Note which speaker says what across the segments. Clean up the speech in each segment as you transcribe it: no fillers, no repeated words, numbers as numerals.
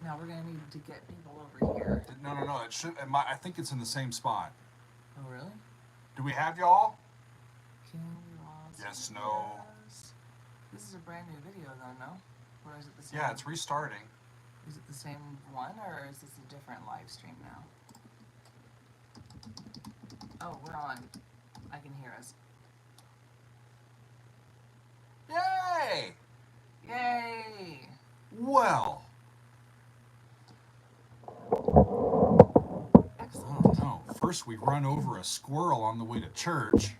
Speaker 1: Now we're gonna need to get people over here.
Speaker 2: No. It should. I think it's in the same spot.
Speaker 1: Oh really?
Speaker 2: Do we have y'all?
Speaker 1: Can you all
Speaker 2: Yes.
Speaker 1: see
Speaker 2: No.
Speaker 1: us? This is a brand new video, though, no? Or is it the same?
Speaker 2: Yeah, it's restarting.
Speaker 1: Is it the same one, or is this a different live stream now? Oh, we're on. I can hear us.
Speaker 2: Yay!
Speaker 1: Yay!
Speaker 2: Well.
Speaker 1: Excellent.
Speaker 2: Oh no! First we run over a squirrel on the way to church,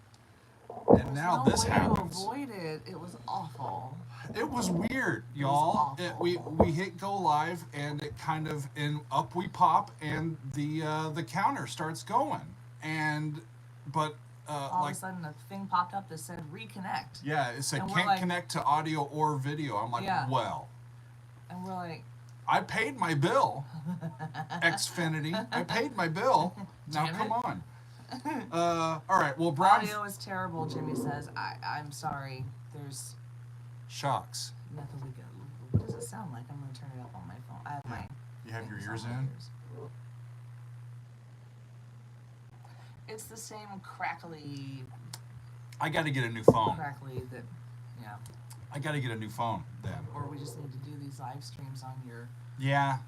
Speaker 2: and now
Speaker 1: no
Speaker 2: this
Speaker 1: way
Speaker 2: happens.
Speaker 1: To avoid it. It was awful.
Speaker 2: It was weird, y'all.
Speaker 1: It was
Speaker 2: We hit go live, and it kind of up we pop, and the counter starts going, but
Speaker 1: all of a sudden a thing popped up that said reconnect.
Speaker 2: Yeah, it said
Speaker 1: and
Speaker 2: can't connect to audio or video. I'm like,
Speaker 1: yeah.
Speaker 2: Well.
Speaker 1: And we're like,
Speaker 2: I paid my bill, Xfinity. I paid my bill. Now come on. All right. Well, Brown.
Speaker 1: Audio is terrible. Jimmy says. I'm sorry. There's
Speaker 2: shocks.
Speaker 1: Nothing we can. What does it sound like? I'm gonna turn it up on my phone. I have my.
Speaker 2: You have your ears in.
Speaker 1: It's the same crackly.
Speaker 2: I got to get a new phone.
Speaker 1: Crackly that, yeah.
Speaker 2: I got to get a new phone then.
Speaker 1: Or we just need to do these live streams on your.
Speaker 2: Yeah.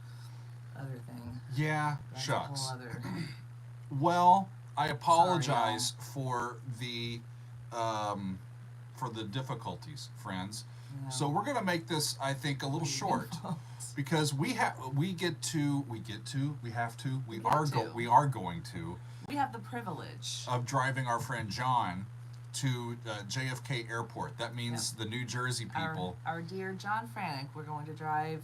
Speaker 1: Other thing.
Speaker 2: Yeah.
Speaker 1: That's
Speaker 2: shucks.
Speaker 1: A whole other.
Speaker 2: Well, I apologize
Speaker 1: Sorry,
Speaker 2: for the difficulties, friends.
Speaker 1: Yeah.
Speaker 2: So we're gonna make this, I think, a little short because we are going to.
Speaker 1: We have the privilege
Speaker 2: of driving our friend John to JFK Airport. That means the New Jersey people.
Speaker 1: Our dear John Franek, we're going to drive.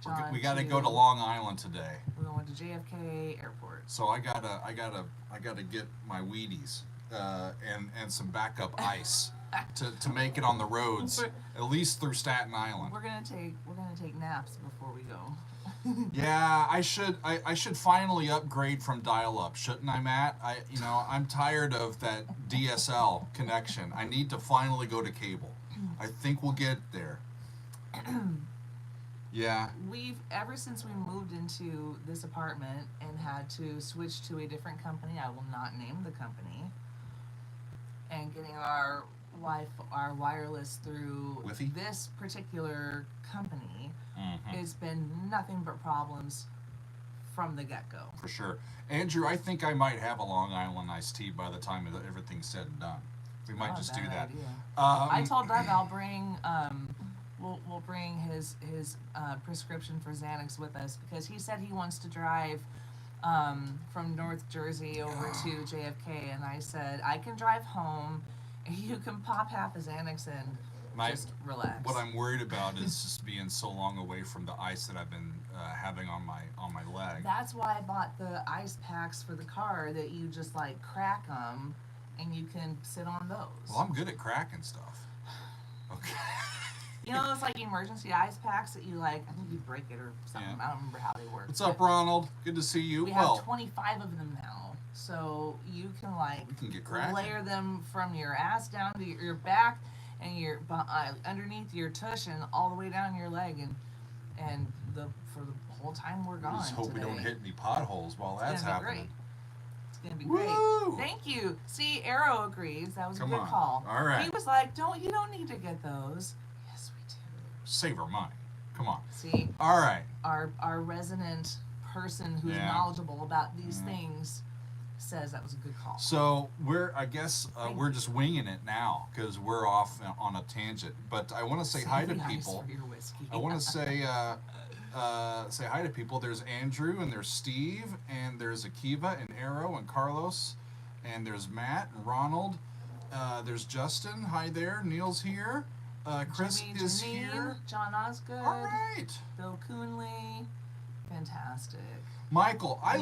Speaker 1: John,
Speaker 2: we got to go to Long Island today.
Speaker 1: We're going to JFK Airport.
Speaker 2: So I gotta get my Wheaties and some backup ice to make it on the roads, at least through Staten Island.
Speaker 1: We're gonna take naps before we go.
Speaker 2: Yeah, I should finally upgrade from dial-up, shouldn't I, Matt? I'm tired of that DSL connection. I need to finally go to cable. I think we'll get there. Yeah.
Speaker 1: Ever since we moved into this apartment and had to switch to a different company, I will not name the company, and getting our wireless through
Speaker 2: Wi-Fi?
Speaker 1: This particular company,
Speaker 2: Mm-hmm.
Speaker 1: it's been nothing but problems from the get-go.
Speaker 2: For sure. Andrew, I think I might have a Long Island iced tea by the time everything's said and done. We might just do that.
Speaker 1: I told Doug I'll bring we'll bring his prescription for Xanax with us because he said he wants to drive from North Jersey over to JFK, and I said I can drive home and you can pop half a Xanax and just relax.
Speaker 2: What I'm worried about is just being so long away from the ice that I've been having on my leg.
Speaker 1: That's why I bought the ice packs for the car that you just like crack them and you can sit on those.
Speaker 2: Well, I'm good at cracking stuff. Okay.
Speaker 1: You know those like emergency ice packs that you like, I think you break it or something. Yeah. I don't remember how they work.
Speaker 2: What's up, Ronald? Good to see you.
Speaker 1: We have 25 of them now. So you can
Speaker 2: get
Speaker 1: layer them from your ass down to your back and your underneath your tush and all the way down your leg and for the whole time we're gone.
Speaker 2: Just hope
Speaker 1: today.
Speaker 2: we don't hit any potholes while that's happening.
Speaker 1: It's gonna be great.
Speaker 2: Woo!
Speaker 1: Thank you. See, Arrow agrees. That was a good call.
Speaker 2: All right.
Speaker 1: He was like, you don't need to get those. Yes, we do.
Speaker 2: Save our money. Come on.
Speaker 1: See.
Speaker 2: All right.
Speaker 1: Our resident person who's knowledgeable about these things says that was a good call.
Speaker 2: So we're just winging it now because we're off on a tangent. But I want to say hi to people. I want to say hi to people. There's Andrew and there's Steve and there's Akiva and Arrow and Carlos and there's Matt and Ronald. There's Justin. Hi there. Neil's here. Chris is here.
Speaker 1: John Osgood.
Speaker 2: All right.
Speaker 1: Bill Coonley. Fantastic.
Speaker 2: Michael, I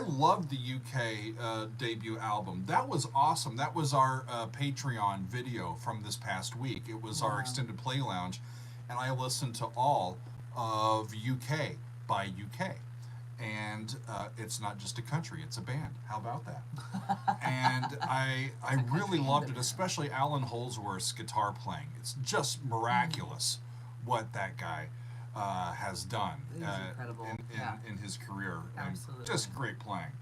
Speaker 2: love the UK debut album. That was awesome. That was our Patreon video from this past week. It was our extended play lounge, and I listened to all of UK by UK. And it's not just a country, it's a band. How about that? And I really loved it, especially Alan Holdsworth's guitar playing. It's just miraculous what that guy has done
Speaker 1: incredible.
Speaker 2: In his career.
Speaker 1: Absolutely.
Speaker 2: And just great playing.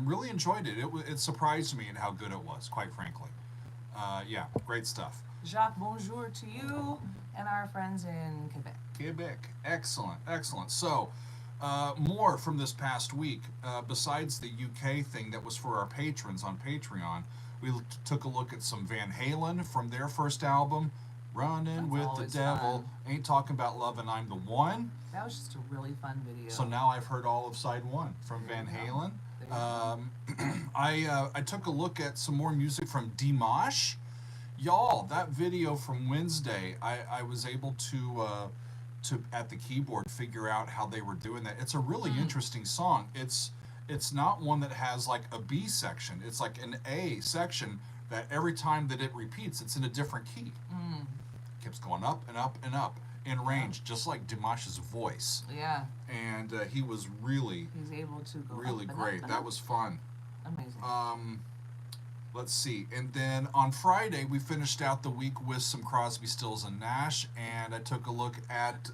Speaker 2: Really enjoyed it. It surprised me at how good it was, quite frankly. Yeah, great stuff.
Speaker 1: Jacques, bonjour to you and our friends in Quebec.
Speaker 2: Quebec. Excellent, excellent. So, more from this past week. Besides the UK thing that was for our patrons on Patreon, we took a look at some Van Halen from their first album, Running with the Devil.
Speaker 1: Fun.
Speaker 2: Ain't Talking About Love and I'm the One.
Speaker 1: That was just a really fun video.
Speaker 2: So now I've heard all of side one from Van Halen. I took a look at some more music from Dimash. Y'all, that video from Wednesday, I was able to at the keyboard figure out how they were doing that. It's a really interesting song. It's not one that has like a B section. It's like an A section that every time that it repeats, it's in a different key. Keeps going up and up and up in range, just like Dimash's voice.
Speaker 1: Yeah.
Speaker 2: And he was really,
Speaker 1: he's able to go
Speaker 2: really
Speaker 1: up and
Speaker 2: great.
Speaker 1: up and
Speaker 2: That
Speaker 1: up.
Speaker 2: was fun.
Speaker 1: Amazing.
Speaker 2: Let's see. And then on Friday, we finished out the week with some Crosby, Stills, and Nash, and I took a look at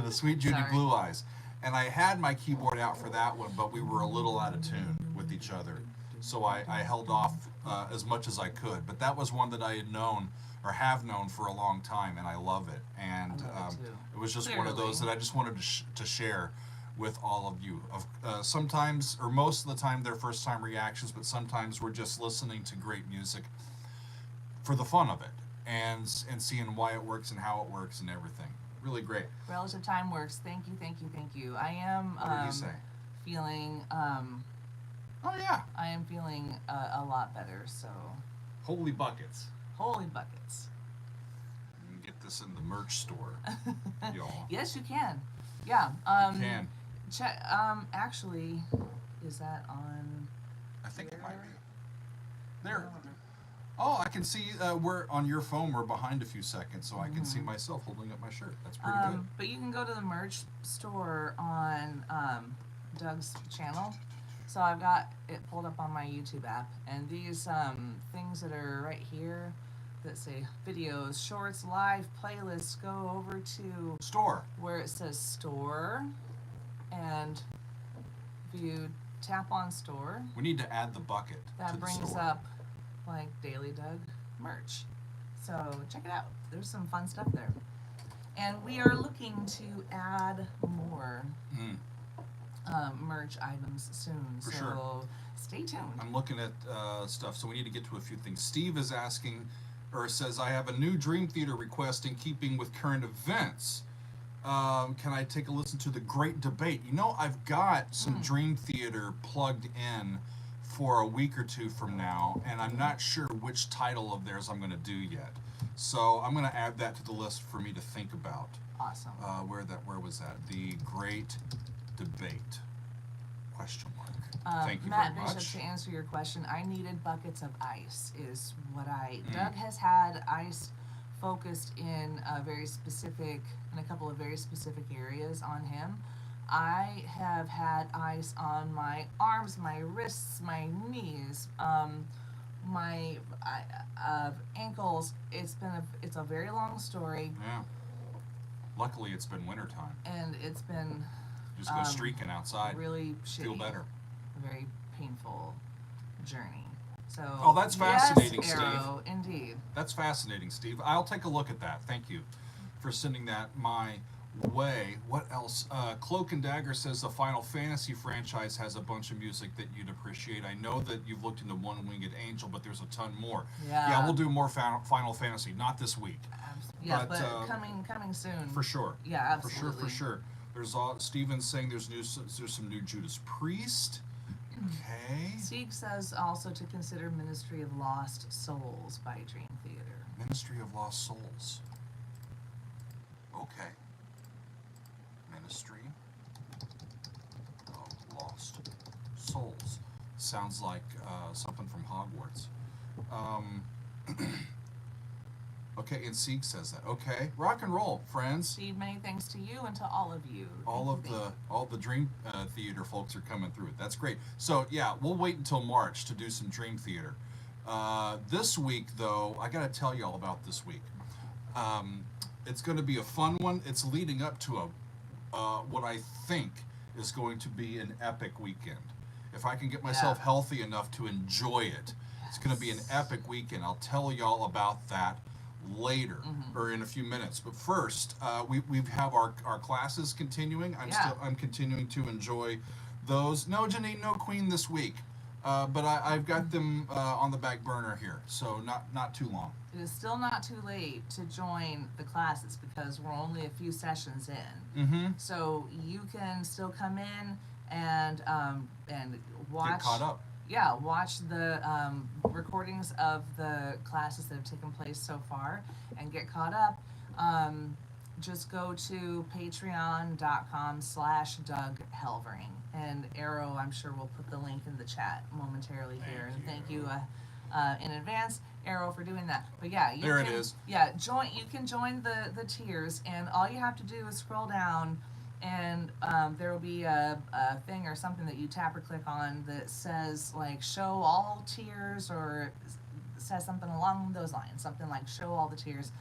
Speaker 2: Sweet Judy Blue Eyes. And I had my keyboard out for that one, but we were a little out of tune with each other. So I held off as much as I could. But that was one that I had known or have known for a long time, and I love it. And it was just one of those that I just wanted to share with all of you. Sometimes, or most of the time, they're first-time reactions, but sometimes we're just listening to great music for the fun of it and seeing why it works and how it works and everything. Really great.
Speaker 1: Relative Time Works. Thank you, thank you, thank you. I am
Speaker 2: What did you say?
Speaker 1: feeling
Speaker 2: Oh yeah.
Speaker 1: I am feeling a lot better, so
Speaker 2: Holy buckets.
Speaker 1: holy buckets.
Speaker 2: You can get this in the merch store, y'all.
Speaker 1: Yes, you can. Yeah.
Speaker 2: You can.
Speaker 1: Check. Actually, is that on?
Speaker 2: I think it might be. There. Oh, I can see we're on your phone. We're behind a few seconds, so I can see myself holding up my shirt. That's pretty good.
Speaker 1: But you can go to the merch store on Doug's channel. So I've got it pulled up on my YouTube app, and these things that are right here that say videos, shorts, live, playlists, go over to
Speaker 2: Store.
Speaker 1: where it says store, and if you tap on store,
Speaker 2: We need to add the bucket to
Speaker 1: that
Speaker 2: the
Speaker 1: brings
Speaker 2: store.
Speaker 1: up like Daily Doug merch. So check it out. There's some fun stuff there. And we are looking to add more merch items soon.
Speaker 2: For
Speaker 1: so
Speaker 2: sure.
Speaker 1: stay tuned.
Speaker 2: I'm looking at stuff, so we need to get to a few things. Steve is asking, or says, I have a new Dream Theater request in keeping with current events. Can I take a listen to the Great Debate? You know, I've got some Dream Theater plugged in for a week or two from now, and I'm not sure which title of theirs I'm going to do yet. So I'm going to add that to the list for me to think about.
Speaker 1: Awesome.
Speaker 2: Where was that? The Great Debate? Question mark. Thank you
Speaker 1: Matt
Speaker 2: very
Speaker 1: Bishop,
Speaker 2: much.
Speaker 1: to answer your question, I needed buckets of ice is what Doug has had ice focused in a couple of very specific areas on him. I have had ice on my arms, my wrists, my knees, my ankles. It's a very long story,
Speaker 2: Yeah. Luckily, it's been wintertime.
Speaker 1: and it's been
Speaker 2: Just go streaking outside.
Speaker 1: really shitty.
Speaker 2: Feel better.
Speaker 1: A very painful journey. So
Speaker 2: Oh, that's fascinating,
Speaker 1: yes, Arrow, indeed.
Speaker 2: That's fascinating, Steve. I'll take a look at that. Thank you for sending that my way. What else? Cloak and Dagger says the Final Fantasy franchise has a bunch of music that you'd appreciate. I know that you've looked into One Winged Angel, but there's a ton more.
Speaker 1: Yeah.
Speaker 2: We'll do more Final Fantasy. Not this week.
Speaker 1: Yeah,
Speaker 2: But,
Speaker 1: but coming soon.
Speaker 2: For sure.
Speaker 1: Yeah, absolutely.
Speaker 2: For sure. There's Steven's saying there's some new Judas Priest. Okay.
Speaker 1: Sieg says also to consider Ministry of Lost Souls by Dream Theater.
Speaker 2: Ministry of Lost Souls. Okay. Ministry of Lost Souls. Sounds like something from Hogwarts. Okay, and Sieg says that. Okay, rock and roll, friends.
Speaker 1: Steve, many thanks to you and to all of you.
Speaker 2: All the Dream Theater folks are coming through. That's great. So yeah, we'll wait until March to do some Dream Theater. This week, though, I got to tell you all about this week. It's going to be a fun one. It's leading up to what I think is going to be an epic weekend. If I can get myself healthy enough to enjoy it, it's going to be an epic weekend. I'll tell y'all about that later or in a few minutes. But first, we have our classes continuing. I'm continuing to enjoy those. No Janine, no Queen this week. But I've got them on the back burner here, so not too long.
Speaker 1: It is still not too late to join the classes because we're only a few sessions in. So you can still come in and watch.
Speaker 2: Get caught up.
Speaker 1: Yeah, watch the recordings of the classes that have taken place so far and get caught up. Just go to patreon.com/Doug Helvering. And Arrow, I'm sure we'll put the link in the chat momentarily here. And thank you in advance, Arrow, for doing that. But yeah,
Speaker 2: it is.
Speaker 1: Yeah, you can join the tiers, and all you have to do is scroll down, and there will be a thing or something that you tap or click on that says like show all tiers, or says something along those lines, something like show all the tiers.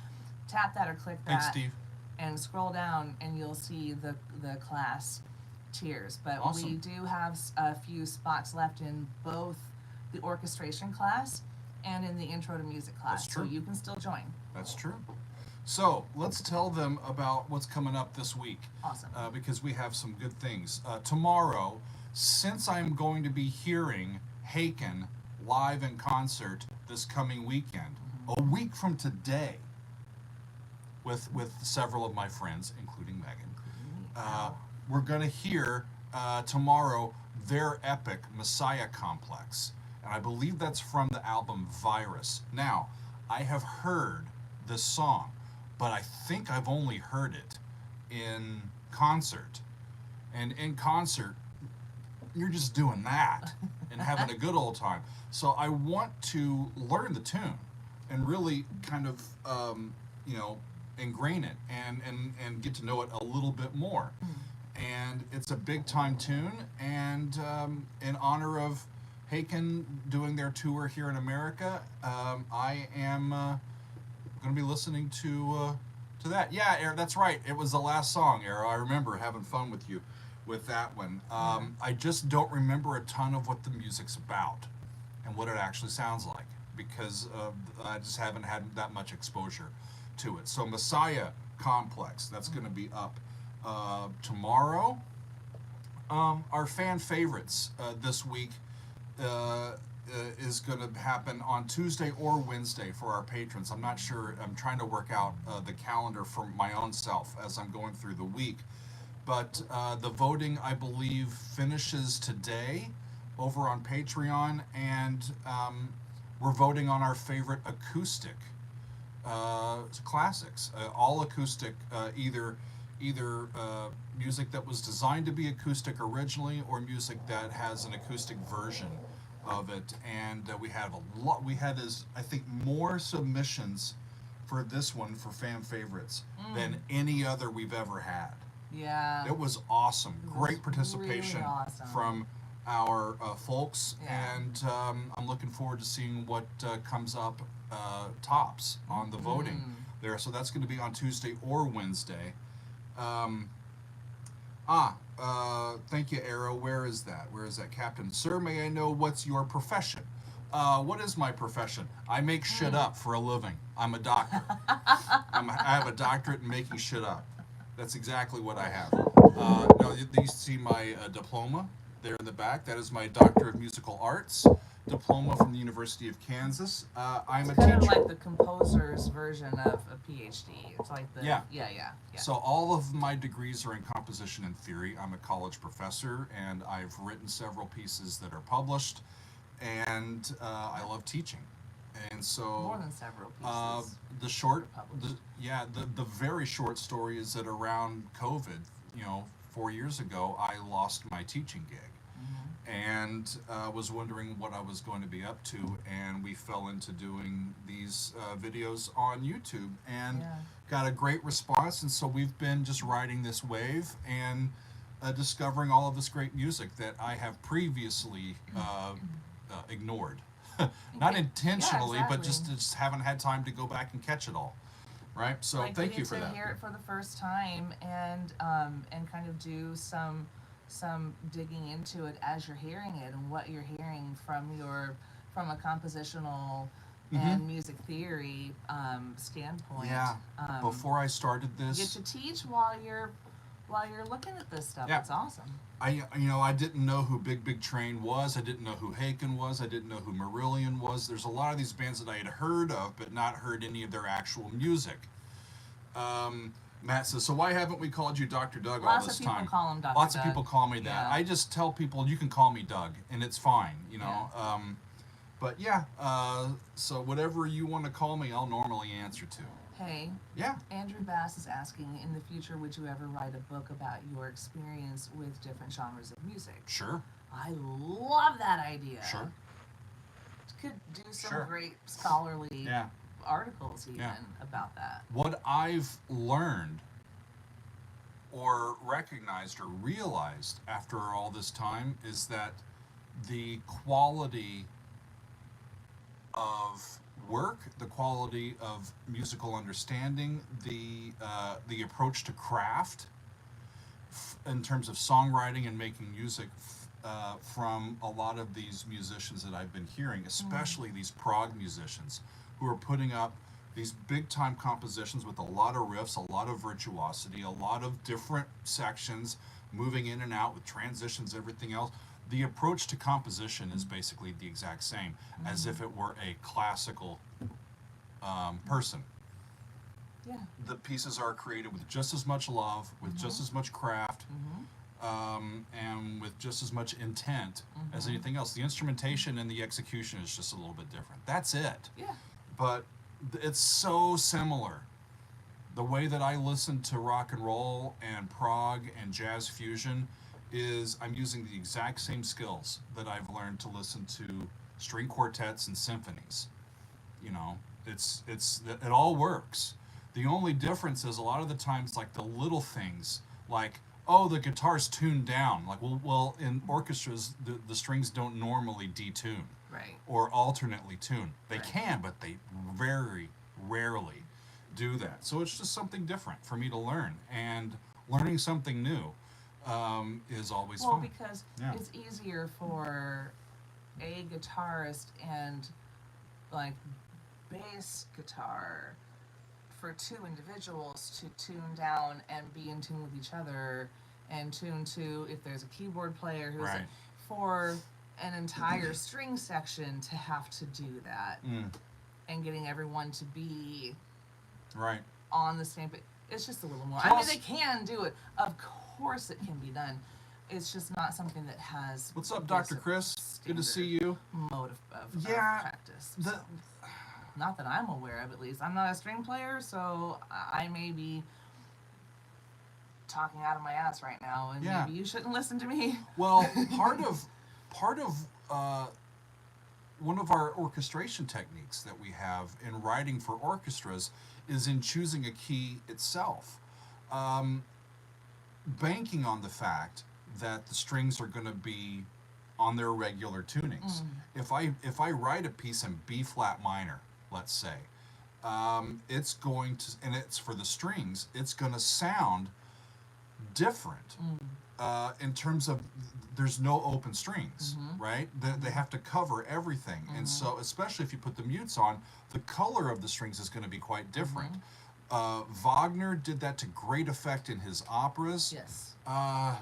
Speaker 1: Tap that or click that.
Speaker 2: Thanks, Steve.
Speaker 1: And scroll down, and you'll see the class tiers. But
Speaker 2: awesome.
Speaker 1: We do have a few spots left in both the orchestration class and in the intro to music class.
Speaker 2: That's true.
Speaker 1: So you can still join.
Speaker 2: That's true. So let's tell them about what's coming up this week.
Speaker 1: Awesome.
Speaker 2: Because we have some good things. Tomorrow, since I'm going to be hearing Haken live in concert this coming weekend, a week from today, with several of my friends, including Megan, we're going to hear tomorrow their epic Messiah Complex. And I believe that's from the album Virus. Now, I have heard this song, but I think I've only heard it in concert. And in concert, you're just doing that and having a good old time. So I want to learn the tune and really kind of, ingrain it and get to know it a little bit more. And it's a big time tune, and in honor of Haken doing their tour here in America, I am going to be listening to that. Yeah, Arrow, that's right. It was the last song, Arrow. I remember having fun with you with that one. I just don't remember a ton of what the music's about and what it actually sounds like, because I just haven't had that much exposure to it. So Messiah Complex, that's going to be up tomorrow. Our fan favorites this week is going to happen on Tuesday or Wednesday for our patrons. I'm not sure. I'm trying to work out the calendar for my own self as I'm going through the week. But the voting, I believe, finishes today over on Patreon, and we're voting on our favorite acoustic classics, all acoustic, either music that was designed to be acoustic originally, or music that has an acoustic version of it. And we have a lot. We had, I think, more submissions for this one for fan favorites than any other we've ever had.
Speaker 1: Yeah.
Speaker 2: It was awesome. Great participation
Speaker 1: really awesome.
Speaker 2: from our folks,
Speaker 1: Yeah.
Speaker 2: and I'm looking forward to seeing what comes up tops on the voting there. So that's going to be on Tuesday or Wednesday. Thank you, Arrow. Where is that? Where is that, Captain? Sir, may I know what's your profession? What is my profession? I make shit up for a living. I'm a doctor. I have a doctorate in making shit up. That's exactly what I have. Now, you see my diploma there in the back. That is my Doctor of Musical Arts diploma from the University of Kansas. I'm a teacher.
Speaker 1: Kind of like the composer's version of a PhD. It's like the yeah.
Speaker 2: So all of my degrees are in composition and theory. I'm a college professor, and I've written several pieces that are published, and I love teaching. And so
Speaker 1: more than several pieces.
Speaker 2: The very short story is that around COVID, 4 years ago, I lost my teaching gig. And was wondering what I was going to be up to, and we fell into doing these videos on YouTube, and got a great response. And so we've been just riding this wave and discovering all of this great music that I have previously ignored. Not intentionally, but just haven't had time to go back and catch it all. right? So
Speaker 1: like
Speaker 2: thank you for
Speaker 1: to
Speaker 2: that.
Speaker 1: hear it for the first time and kind of do some digging into it as you're hearing it and what you're hearing from a compositional and music theory standpoint.
Speaker 2: Yeah. Before I started this,
Speaker 1: get to teach while you're looking at this stuff.
Speaker 2: Yeah.
Speaker 1: It's awesome.
Speaker 2: I didn't know who Big Big Train was. I didn't know who Haken was. I didn't know who Marillion was. There's a lot of these bands that I had heard of, but not heard any of their actual music. Matt says, so why haven't we called you Dr. Doug all this time?
Speaker 1: Lots of people call him Dr.
Speaker 2: Lots
Speaker 1: Doug.
Speaker 2: of people call me that.
Speaker 1: Yeah.
Speaker 2: I just tell people you can call me Doug, and it's fine,
Speaker 1: Yeah.
Speaker 2: But yeah, so whatever you want to call me, I'll normally answer to.
Speaker 1: Hey,
Speaker 2: Yeah.
Speaker 1: Andrew Bass is asking, in the future, would you ever write a book about your experience with different genres of music?
Speaker 2: Sure.
Speaker 1: I love that idea.
Speaker 2: Sure.
Speaker 1: Could do some
Speaker 2: Sure.
Speaker 1: great scholarly
Speaker 2: Yeah.
Speaker 1: articles even
Speaker 2: Yeah.
Speaker 1: about that.
Speaker 2: What I've learned or recognized or realized after all this time is that the quality of work, the quality of musical understanding, the approach to craft in terms of songwriting and making music from a lot of these musicians that I've been hearing, especially these prog musicians who are putting up these big time compositions with a lot of riffs, a lot of virtuosity, a lot of different sections moving in and out with transitions, everything else. The approach to composition is basically the exact same as if it were a classical person.
Speaker 1: Yeah.
Speaker 2: The pieces are created with just as much love, with just as much craft, and with just as much intent as anything else. The instrumentation and the execution is just a little bit different. That's it.
Speaker 1: Yeah.
Speaker 2: But it's so similar. The way that I listen to rock and roll and prog and jazz fusion is I'm using the exact same skills that I've learned to listen to string quartets and symphonies. It all works. The only difference is a lot of the times, like the little things, like, oh, the guitar's tuned down. Like, well, in orchestras, the strings don't normally detune.
Speaker 1: Right.
Speaker 2: Or alternately tune. They
Speaker 1: Right.
Speaker 2: can, but they very rarely do that. So it's just something different for me to learn. And learning something new is always
Speaker 1: Well,
Speaker 2: fun.
Speaker 1: because
Speaker 2: Yeah.
Speaker 1: it's easier for a guitarist and like bass guitar for two individuals to tune down and be in tune with each other and tune to, if there's a keyboard player who's
Speaker 2: Right.
Speaker 1: for an entire string section to have to do that and getting everyone to be
Speaker 2: Right.
Speaker 1: on the same page. It's just a little more.
Speaker 2: Plus-
Speaker 1: they can do it. Of course it can be done. It's just not something that has.
Speaker 2: What's up, Dr. Chris? Good to see you.
Speaker 1: Mode of
Speaker 2: Yeah,
Speaker 1: practice.
Speaker 2: The,
Speaker 1: So, not that I'm aware of, at least. I'm not a string player, so I may be talking out of my ass right now, and
Speaker 2: Yeah.
Speaker 1: maybe you shouldn't listen to me.
Speaker 2: well, part of one of our orchestration techniques that we have in writing for orchestras is in choosing a key itself, banking on the fact that the strings are going to be on their regular tunings. If I write a piece in B flat minor, let's say, it's going to, and it's for the strings, it's going to sound different in terms of there's no open strings, right? They have to cover everything. And so, especially if you put the mutes on, the color of the strings is going to be quite different. Wagner did that to great effect in his operas.
Speaker 1: Yes.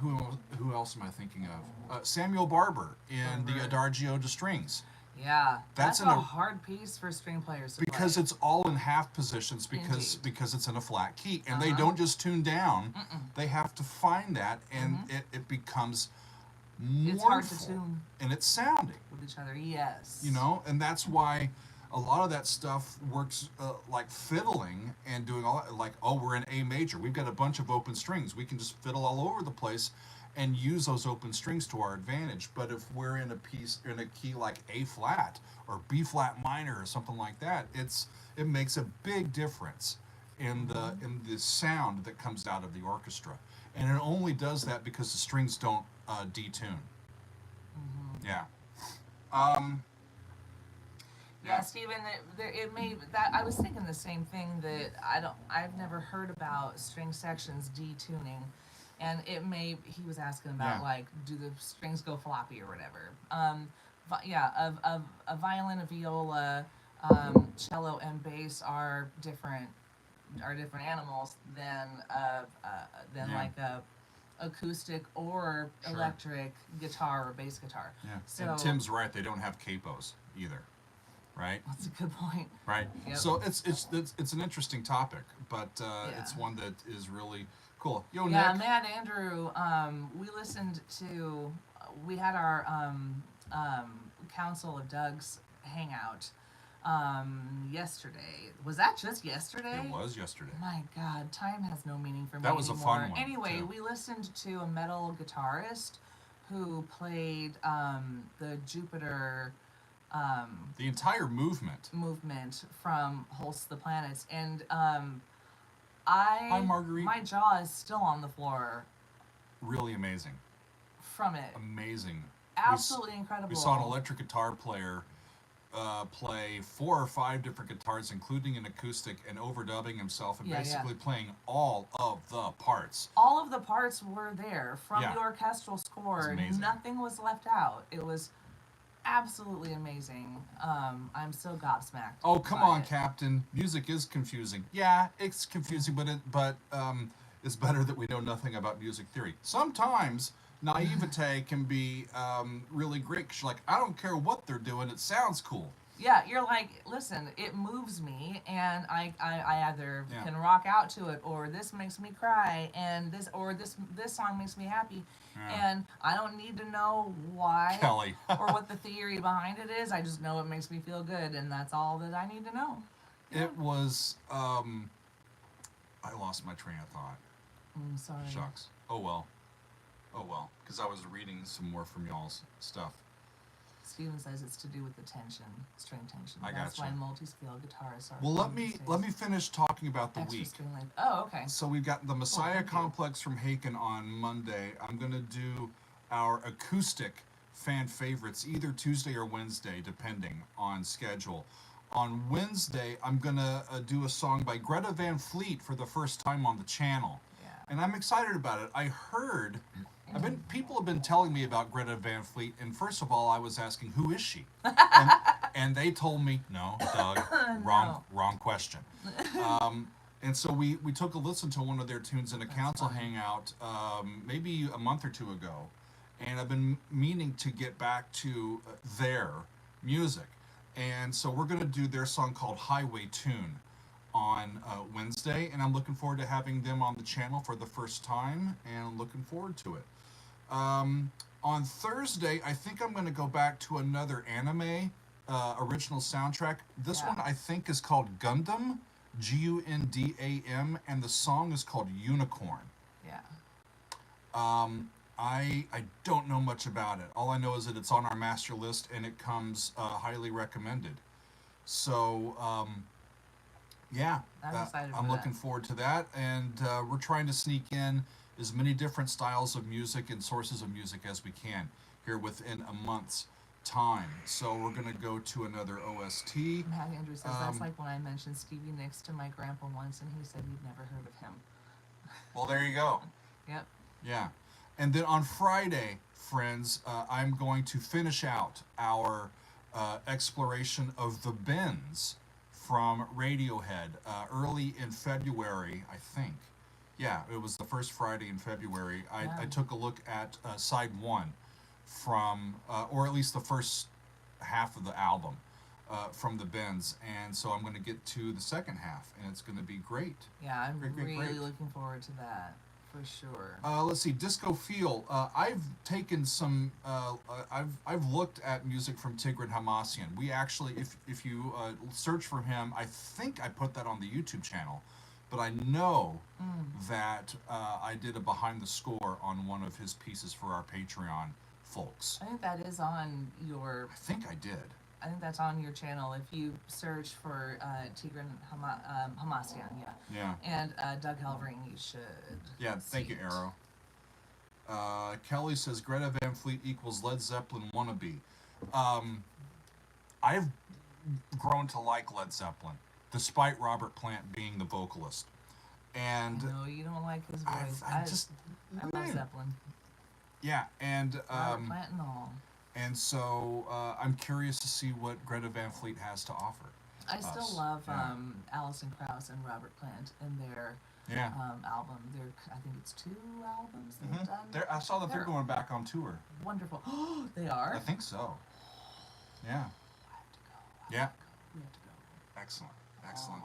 Speaker 2: Who else am I thinking of? Samuel Barber in the Adagio de Strings.
Speaker 1: Yeah.
Speaker 2: That's
Speaker 1: That's
Speaker 2: in
Speaker 1: a
Speaker 2: a-
Speaker 1: hard piece for string players to
Speaker 2: Because
Speaker 1: play.
Speaker 2: it's all in half positions
Speaker 1: Indeed.
Speaker 2: because it's in a flat key. And they don't just tune down. They have to find that, and it becomes mournful.
Speaker 1: It's hard to tune
Speaker 2: And it's sounding.
Speaker 1: with each other. Yes.
Speaker 2: And that's why a lot of that stuff works like fiddling and doing all that, like, oh, we're in A major, we've got a bunch of open strings, we can just fiddle all over the place and use those open strings to our advantage. But if we're in a key like A flat or B flat minor or something like that, it makes a big difference in the sound that comes out of the orchestra. And it only does that because the strings don't detune. Yeah.
Speaker 1: Yeah, Stephen, it may that I was thinking the same thing that I've never heard about string sections detuning, and he was asking about like do the strings go floppy or whatever. Yeah, a violin, a viola, cello, and bass are different animals than like a acoustic or electric guitar or bass guitar.
Speaker 2: Yeah.
Speaker 1: So,
Speaker 2: and Tim's right; they don't have capos either. Right.
Speaker 1: That's a good point.
Speaker 2: Right.
Speaker 1: Yep.
Speaker 2: So it's an interesting topic, but it's one that is really cool. Yo,
Speaker 1: yeah,
Speaker 2: Nick.
Speaker 1: Mad Andrew. We had our Council of Doug's hangout yesterday. Was that just yesterday?
Speaker 2: It was yesterday.
Speaker 1: My God, time has no meaning for me
Speaker 2: That was
Speaker 1: anymore.
Speaker 2: a fun one.
Speaker 1: Anyway,
Speaker 2: too.
Speaker 1: we listened to a metal guitarist who played the Jupiter.
Speaker 2: The entire movement
Speaker 1: from Holst the Planets, and
Speaker 2: Hi, Marguerite.
Speaker 1: my jaw is still on the floor
Speaker 2: Really amazing.
Speaker 1: from it.
Speaker 2: Amazing.
Speaker 1: Absolutely incredible.
Speaker 2: We saw an electric guitar player play 4 or 5 different guitars, including an acoustic, and overdubbing himself, and basically playing all of the parts.
Speaker 1: All of the parts were there from
Speaker 2: Yeah.
Speaker 1: the orchestral score. Nothing was left out. It was absolutely amazing. I'm so gobsmacked.
Speaker 2: Oh, come on, Captain. Music is confusing. Yeah, it's confusing, but it's better that we know nothing about music theory. Sometimes naivete can be really great, 'cause you're like, I don't care what they're doing, it sounds cool.
Speaker 1: Yeah, you're like, listen, it moves me, and I either can rock out to it, or this makes me cry, and this song makes me happy, and I don't need to know why
Speaker 2: Kelly.
Speaker 1: or what the theory behind it is. I just know it makes me feel good, and that's all that I need to know. Yeah.
Speaker 2: It was I lost my train of thought.
Speaker 1: I'm sorry.
Speaker 2: Shucks. Oh well, because I was reading some more from y'all's stuff.
Speaker 1: Steven says it's to do with the tension, string tension.
Speaker 2: I
Speaker 1: That's
Speaker 2: gotcha.
Speaker 1: why multi-scale guitarists are.
Speaker 2: Well, let me finish talking about the
Speaker 1: extra
Speaker 2: week.
Speaker 1: string length. Oh, okay.
Speaker 2: So we've got the Messiah
Speaker 1: thank you.
Speaker 2: Complex from Haken on Monday. I'm gonna do our acoustic fan favorites either Tuesday or Wednesday, depending on schedule. On Wednesday, I'm gonna do a song by Greta Van Fleet for the first time on the channel, and I'm excited about it. I heard. People have been telling me about Greta Van Fleet, and first of all, I was asking, who is she? And they told me, no, Doug, wrong question. And so we took a listen to one of their tunes in a council hangout maybe a month or two ago, and I've been meaning to get back to their music. And so we're going to do their song called Highway Tune on Wednesday, and I'm looking forward to having them on the channel for the first time, and I'm looking forward to it. On Thursday, I think I'm going to go back to another anime original soundtrack. This one I think is called Gundam, Gundam, and the song is called Unicorn.
Speaker 1: Yeah.
Speaker 2: I don't know much about it. All I know is that it's on our master list, and it comes highly recommended. So, I'm looking forward to that, and we're trying to sneak in as many different styles of music and sources of music as we can here within a month's time. So we're going to go to another OST.
Speaker 1: Matt Andrew says, that's like when I mentioned Stevie Nicks to my grandpa once, and he said he'd never heard of him.
Speaker 2: Well, there you go.
Speaker 1: Yep.
Speaker 2: Yeah. And then on Friday, friends, I'm going to finish out our exploration of the Bends from Radiohead early in February, I think. Yeah, it was the first Friday in February. I took a look at side 1 from, or at least the first half of the album from the Bends. And so I'm going to get to the second half, and it's going to be great.
Speaker 1: Yeah, I'm
Speaker 2: great.
Speaker 1: looking forward to that. For sure.
Speaker 2: Let's see, Disco Feel. I've taken some. I've looked at music from Tigran Hamasyan. We actually, if you search for him, I think I put that on the YouTube channel, but I know that I did a behind the score on one of his pieces for our Patreon folks.
Speaker 1: I think that is on your.
Speaker 2: I think I did.
Speaker 1: I think that's on your channel if you search for Tigran Hamasyan,
Speaker 2: Yeah.
Speaker 1: And Doug Helvering, you should.
Speaker 2: Yeah, thank you, Arrow. Kelly says Greta Van Fleet equals Led Zeppelin wannabe. I've grown to like Led Zeppelin, despite Robert Plant being the vocalist. And
Speaker 1: no, you don't like his voice.
Speaker 2: I just
Speaker 1: I love Zeppelin.
Speaker 2: Yeah, and
Speaker 1: Robert Plant and all.
Speaker 2: And so I'm curious to see what Greta Van Fleet has to offer.
Speaker 1: I still love Alison Krauss and Robert Plant in their album. I think it's 2 albums they've done.
Speaker 2: I saw that they're going back on tour.
Speaker 1: Wonderful. They are?
Speaker 2: I think so. Yeah.
Speaker 1: I have to go. We have to go.
Speaker 2: Excellent. Excellent.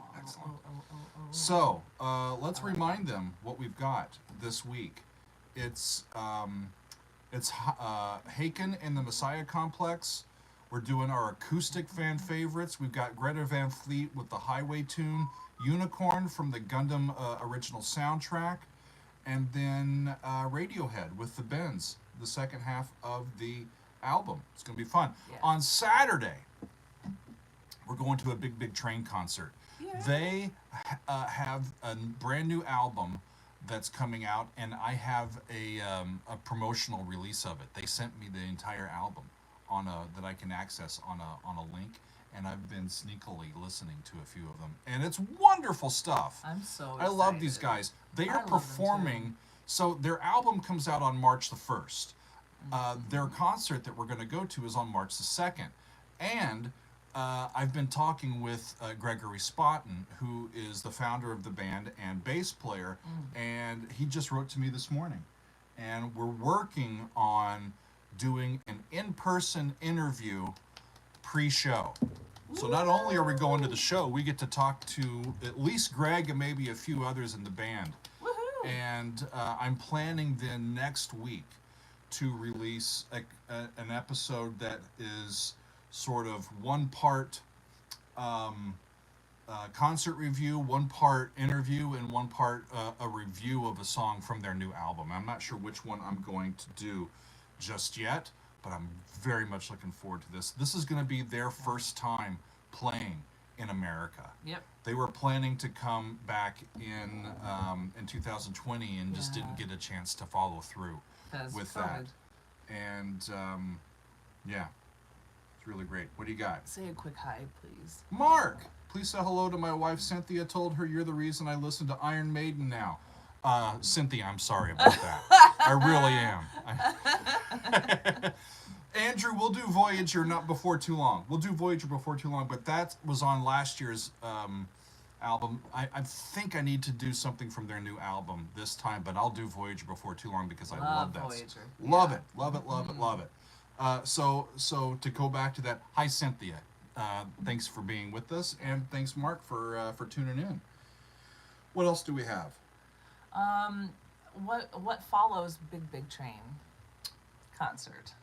Speaker 2: So let's remind them what we've got this week. It's Haken and the Messiah Complex. We're doing our acoustic fan favorites. We've got Greta Van Fleet with the Highway tune, Unicorn from the Gundam original soundtrack, and then Radiohead with the Bends, the second half of the album. It's going to be fun. Yeah. On Saturday, we're going to a Big Train concert. Yeah. They have a brand new album that's coming out, and I have a promotional release of it. They sent me the entire album that I can access on a link, and I've been sneakily listening to a few of them, and it's wonderful stuff.
Speaker 1: I'm so excited.
Speaker 2: I love these guys. They are performing. So their album comes out on March the 1st. Their concert that we're going to go to is on March the 2nd, and I've been talking with Gregory Spotten, who is the founder of the band and bass player, and he just wrote to me this morning. And we're working on doing an in-person interview pre-show. So not only are we going to the show, we get to talk to at least Greg and maybe a few others in the band. Woohoo! And I'm planning then next week to release an episode that is sort of one part concert review, one part interview, and one part a review of a song from their new album. I'm not sure which one I'm going to do just yet, but I'm very much looking forward to this. This is going to be their first time playing in America.
Speaker 1: Yep.
Speaker 2: They were planning to come back in 2020 and just didn't get a chance to follow through with that. And it's really great. What do you got?
Speaker 1: Say a quick hi, please.
Speaker 2: Mark, please say hello to my wife Cynthia. Told her you're the reason I listen to Iron Maiden now. Cynthia, I'm sorry about that. I really am. Andrew, we'll do Voyager not before too long. We'll do Voyager before too long, but that was on last year's album. I think I need to do something from their new album this time, but I'll do Voyager before too long because I love that.
Speaker 1: Voyager.
Speaker 2: Love it. So to go back to that, hi Cynthia. Thanks for being with us, and thanks Mark for tuning in. What else do we have?
Speaker 1: What follows Big Train concert?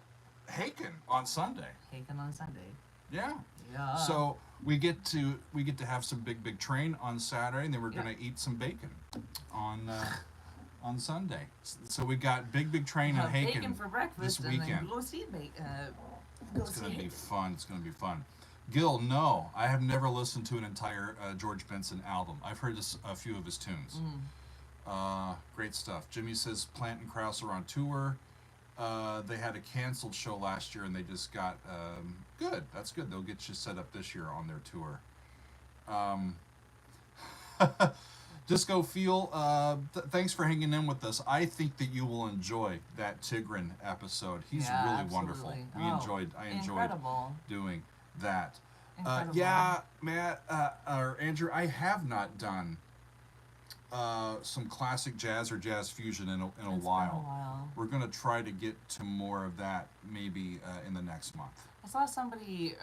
Speaker 2: Haken on Sunday.
Speaker 1: Haken on Sunday.
Speaker 2: Yeah. Yeah. So we get to have some Big Train on Saturday, and then we're gonna eat some bacon on Sunday. So we got Big Train and Haken
Speaker 1: bacon for breakfast
Speaker 2: this weekend.
Speaker 1: And then go see bacon.
Speaker 2: It's gonna be fun. It's gonna be fun. Gil, no, I have never listened to an entire George Benson album. I've heard a few of his tunes. Great stuff. Jimmy says Plant and Krause are on tour. They had a canceled show last year, and they just got good. That's good. They'll get you set up this year on their tour. Disco Feel, thanks for hanging in with us. I think that you will enjoy that Tigran episode. He's really
Speaker 1: absolutely.
Speaker 2: Wonderful. I enjoyed doing that. Matt or Andrew, I have not done some classic jazz or jazz fusion in a while. We're going to try to get to more of that maybe in the next month.
Speaker 1: I saw somebody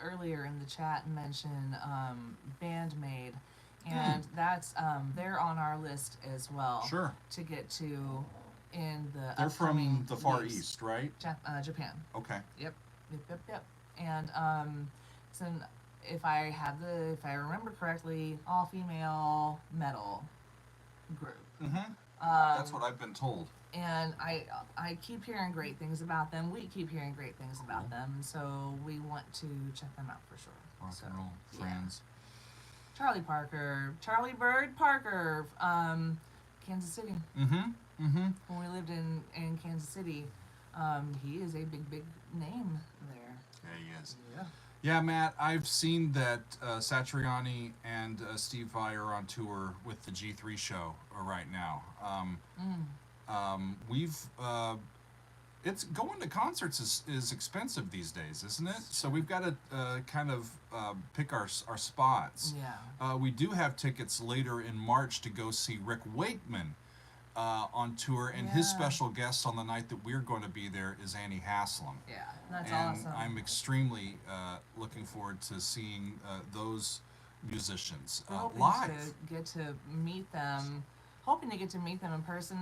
Speaker 1: earlier in the chat mention Bandmade, and that's they're on our list as well.
Speaker 2: Sure.
Speaker 1: To get to in the
Speaker 2: They're from the Far East, right?
Speaker 1: Japan.
Speaker 2: Okay.
Speaker 1: Yep. And so if I remember correctly, all female metal group.
Speaker 2: That's what I've been told.
Speaker 1: And I keep hearing great things about them. We keep hearing great things about them. So we want to check them out for sure.
Speaker 2: Rock and roll friends.
Speaker 1: Charlie Bird Parker, Kansas City. When we lived in Kansas City, he is a big name there.
Speaker 2: Yeah, he is.
Speaker 1: Yeah.
Speaker 2: Yeah, Matt, I've seen that Satriani and Steve Vai are on tour with the G3 show right now.
Speaker 1: Mm.
Speaker 2: We've it's going to concerts is expensive these days, isn't it? So we've got to kind of pick our spots.
Speaker 1: Yeah.
Speaker 2: We do have tickets later in March to go see Rick Wakeman on tour, and his
Speaker 1: Yeah.
Speaker 2: special guest on the night that we're going to be there is Annie Haslam.
Speaker 1: Yeah, that's
Speaker 2: And
Speaker 1: awesome.
Speaker 2: I'm extremely looking forward to seeing those musicians
Speaker 1: We're hoping
Speaker 2: live.
Speaker 1: to get to meet them. Hoping to get to meet them in person.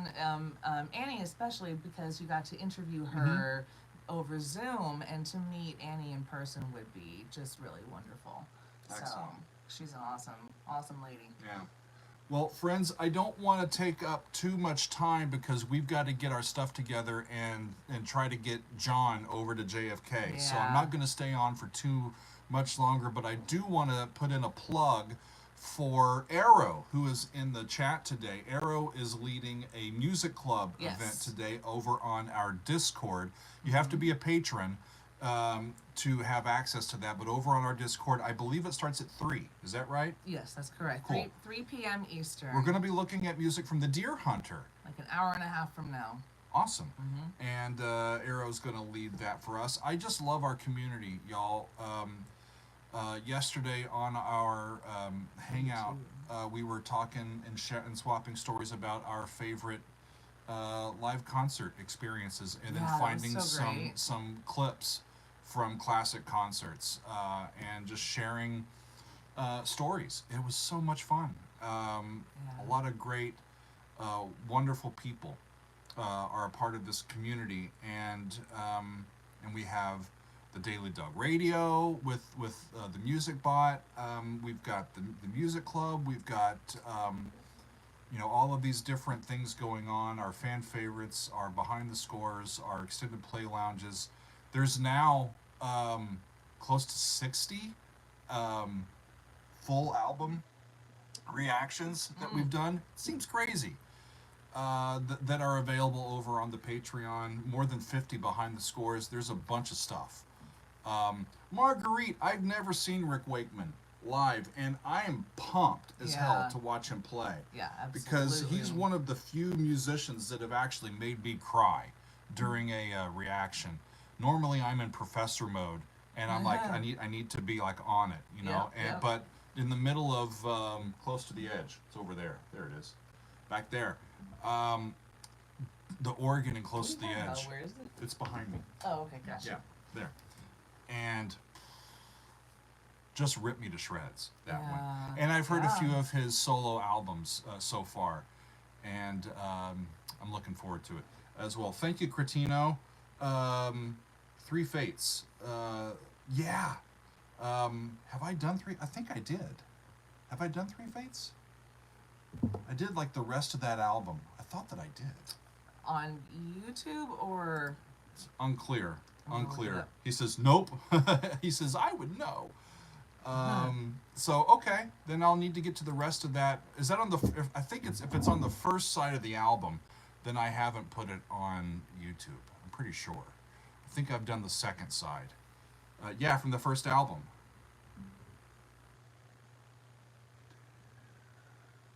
Speaker 1: Annie, especially because you got to interview her over Zoom, and to meet Annie in person would be just really wonderful.
Speaker 2: Excellent.
Speaker 1: So she's an awesome lady.
Speaker 2: Yeah. Well, friends, I don't want to take up too much time because we've got to get our stuff together and try to get John over to JFK. So I'm
Speaker 1: Yeah.
Speaker 2: not going to stay on for too much longer, but I do want to put in a plug for Arrow, who is in the chat today. Arrow is leading a music club
Speaker 1: Yes.
Speaker 2: event today over on our Discord. You have to be a patron to have access to that, but over on our Discord, I believe it starts at 3. Is that right?
Speaker 1: Yes, that's correct.
Speaker 2: Cool.
Speaker 1: 3 p.m. Eastern.
Speaker 2: We're going to be looking at music from the Deer Hunter.
Speaker 1: like an hour and a half from now.
Speaker 2: Awesome.
Speaker 1: Mm-hmm.
Speaker 2: And Arrow's going to lead that for us. I just love our community, y'all. Yesterday on our hangout, we were talking and swapping stories about our favorite live concert experiences, and then
Speaker 1: Yeah, that was
Speaker 2: finding
Speaker 1: so great.
Speaker 2: some clips from classic concerts and just sharing stories. It was so much fun. A lot of great, wonderful people are a part of this community, and we have the Daily Dog Radio with the Music Bot. We've got the Music Club. We've got all of these different things going on. Our fan favorites, our behind the scores, our extended play lounges. There's now close to 60 full album reactions that we've done. It seems crazy. That are available over on the Patreon. More than 50 behind the scores. There's a bunch of stuff. Marguerite, I've never seen Rick Wakeman live, and I am pumped as hell to watch him play.
Speaker 1: Yeah, absolutely.
Speaker 2: Because he's one of the few musicians that have actually made me cry during a reaction. Normally, I'm in professor mode, and I'm like, I need to be like on it,
Speaker 1: Yep.
Speaker 2: But in the middle of close to the edge, it's over there. There it is, back there. The organ and close to the edge.
Speaker 1: Where is it?
Speaker 2: It's behind me.
Speaker 1: Oh, okay, gotcha.
Speaker 2: Yeah, there. And just ripped me to shreds, that one. And I've heard a few of his solo albums so far, and I'm looking forward to it as well. Thank you, Cretino. 3 Fates. Yeah. Have I done 3? I think I did. Have I done 3 Fates? I did like the rest of that album. I thought that I did.
Speaker 1: On YouTube or?
Speaker 2: It's unclear.
Speaker 1: Yeah.
Speaker 2: He says, nope. He says, I would know. So, okay. Then I'll need to get to the rest of that. Is that on the... I think if it's on the first side of the album, then I haven't put it on YouTube. I'm pretty sure. I think I've done the second side. Yeah, from the first album.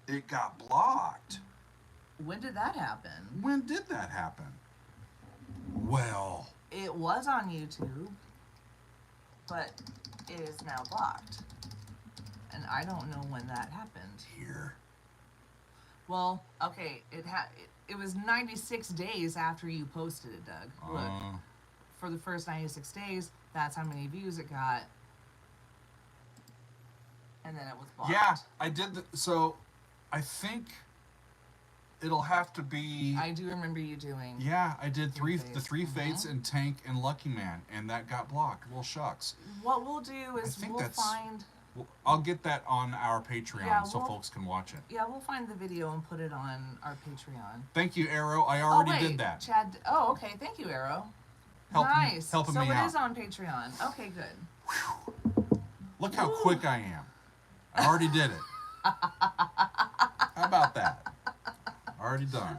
Speaker 2: It got blocked.
Speaker 1: When did that happen?
Speaker 2: When did that happen? Well...
Speaker 1: It was on YouTube, but it is now blocked. And I don't know when that happened.
Speaker 2: Here.
Speaker 1: Well, okay, it was 96 days after you posted it, Doug. Look, for the first 96 days, that's how many views it got. And then it was blocked.
Speaker 2: Yeah, I did. So, I think it'll have to be...
Speaker 1: I do remember you doing...
Speaker 2: Yeah, I did the 3
Speaker 1: Fates.
Speaker 2: Fates and Tank and Lucky Man, and that got blocked. Well, shucks.
Speaker 1: What we'll do is we'll find...
Speaker 2: I'll get that on our Patreon so
Speaker 1: we'll-
Speaker 2: folks can watch it.
Speaker 1: Yeah, we'll find the video and put it on our Patreon.
Speaker 2: Thank you, Arrow. I already did that.
Speaker 1: Chad... Oh, okay. Thank you, Arrow.
Speaker 2: Helping
Speaker 1: so
Speaker 2: me out.
Speaker 1: it is on Patreon. Okay, good.
Speaker 2: Look how quick I am. I already did it. How about that? Already done.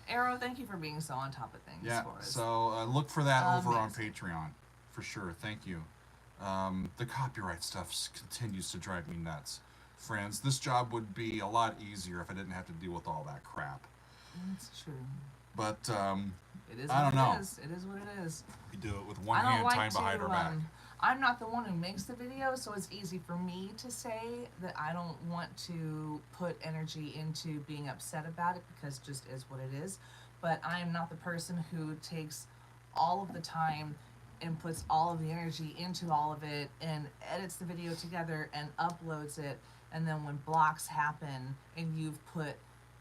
Speaker 1: Arrow, thank you for being so on top of things
Speaker 2: Yeah,
Speaker 1: for us.
Speaker 2: so look for that over on
Speaker 1: Amazing.
Speaker 2: Patreon, for sure. Thank you. The copyright stuff continues to drive me nuts. Friends, this job would be a lot easier if I didn't have to deal with all that crap.
Speaker 1: That's true.
Speaker 2: But
Speaker 1: it is
Speaker 2: I don't know.
Speaker 1: It is what it is.
Speaker 2: You do it with one hand tied behind her back.
Speaker 1: I'm not the one who makes the video, so it's easy for me to say that I don't want to put energy into being upset about it because it just is what it is. But I am not the person who takes all of the time and puts all of the energy into all of it and edits the video together and uploads it, and then when blocks happen and you've put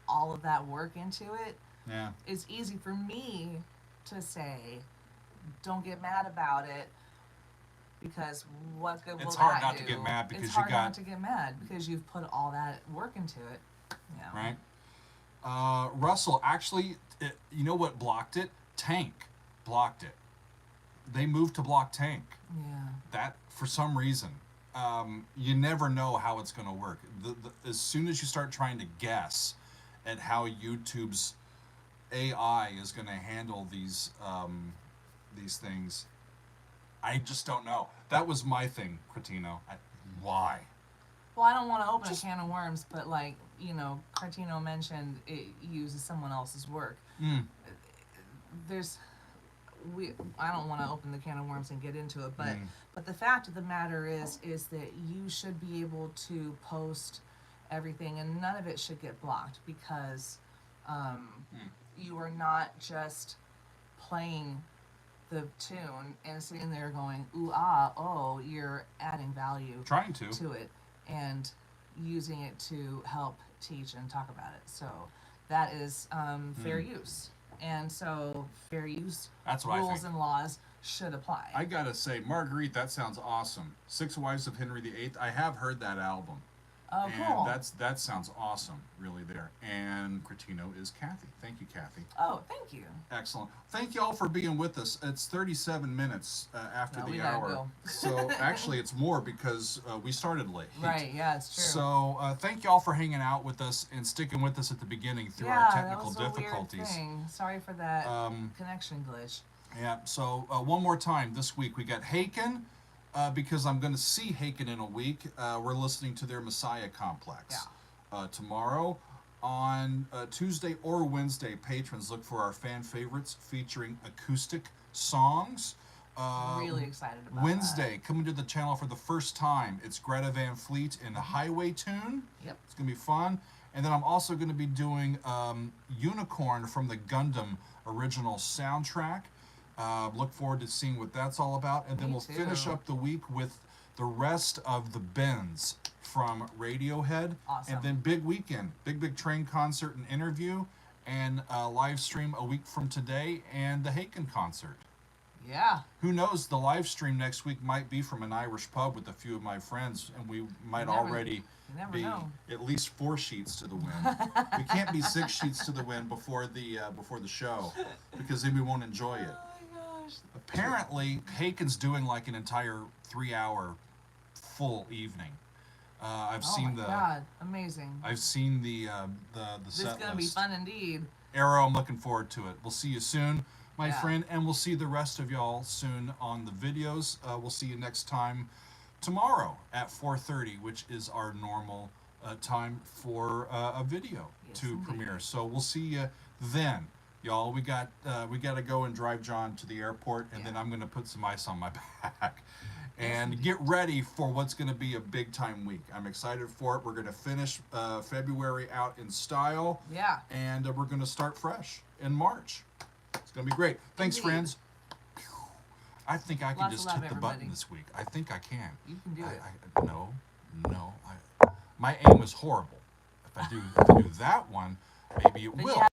Speaker 1: all of that work into it, it's easy for me to say, don't get mad about it, because what good will that do?
Speaker 2: It's hard not to get mad because
Speaker 1: it's hard not to get mad because you've put all that work into it. Yeah.
Speaker 2: Right. Russell, actually, you know what blocked it? Tank blocked it. They moved to block Tank.
Speaker 1: Yeah.
Speaker 2: That, for some reason, you never know how it's going to work. As soon as you start trying to guess at how YouTube's AI is going to handle these things, I just don't know. That was my thing, Cretino. Why?
Speaker 1: Well, I don't want to open a can of worms, but like, you know, Cretino mentioned it uses someone else's work. I don't want to open the can of worms and get into it, but the fact of the matter is that you should be able to post everything, and none of it should get blocked because you are not just playing the tune and sitting there going ooh ah oh, you're adding value
Speaker 2: trying
Speaker 1: to it and using it to help teach and talk about it. So that is fair use. And so fair use rules and laws should apply.
Speaker 2: I gotta say, Marguerite, that sounds awesome. Six Wives of Henry VIII. I have heard that album.
Speaker 1: Oh,
Speaker 2: and
Speaker 1: cool.
Speaker 2: That sounds awesome, really there. And Cretino is Kathy. Thank you, Kathy.
Speaker 1: Oh, thank you.
Speaker 2: Excellent. Thank you all for being with us. It's 37 minutes after the hour.
Speaker 1: Go.
Speaker 2: So actually it's more because we started late.
Speaker 1: Right, yeah, it's true.
Speaker 2: So thank you all for hanging out with us and sticking with us at the beginning through our technical difficulties.
Speaker 1: Weird thing. Sorry for that connection glitch.
Speaker 2: Yeah, so one more time this week we got Haken. Because I'm going to see Haken in a week. We're listening to their Messiah Complex. Tomorrow, on Tuesday or Wednesday, patrons look for our fan favorites featuring acoustic songs.
Speaker 1: Really excited about
Speaker 2: Wednesday, coming to the channel for the first time, it's Greta Van Fleet in the Highway Tune.
Speaker 1: Yep.
Speaker 2: It's going to be fun. And then I'm also going to be doing Unicorn from the Gundam original soundtrack. Look forward to seeing what that's all about. And then we'll finish up the week with the rest of the Bends from Radiohead.
Speaker 1: Awesome.
Speaker 2: And then big weekend, big train concert and interview, and live stream a week from today, and the Haken concert.
Speaker 1: Yeah.
Speaker 2: Who knows, the live stream next week might be from an Irish pub with a few of my friends, and we might already be at least 4 sheets to the wind. We can't be 6 sheets to the wind before the show, because then we won't enjoy it. Apparently, Haken's doing like an entire 3-hour full evening. I've seen the. Oh my
Speaker 1: God! Amazing.
Speaker 2: I've seen the set list.
Speaker 1: This is gonna be fun indeed.
Speaker 2: Arrow, I'm looking forward to it. We'll see you soon, my friend, and we'll see the rest of y'all soon on the videos. We'll see you next time tomorrow at 4:30, which is our normal time for a video to premiere. So we'll see you then. Y'all, we got to go and drive John to the airport, and then I'm going to put some ice on my back and get ready for what's going to be a big-time week. I'm excited for it. We're going to finish February out in style, and we're going to start fresh in March. It's going to be great. Thanks, friends. I think I can just hit the button this week. I think I can.
Speaker 1: You can do it.
Speaker 2: No. My aim is horrible. If I do that one, maybe it will.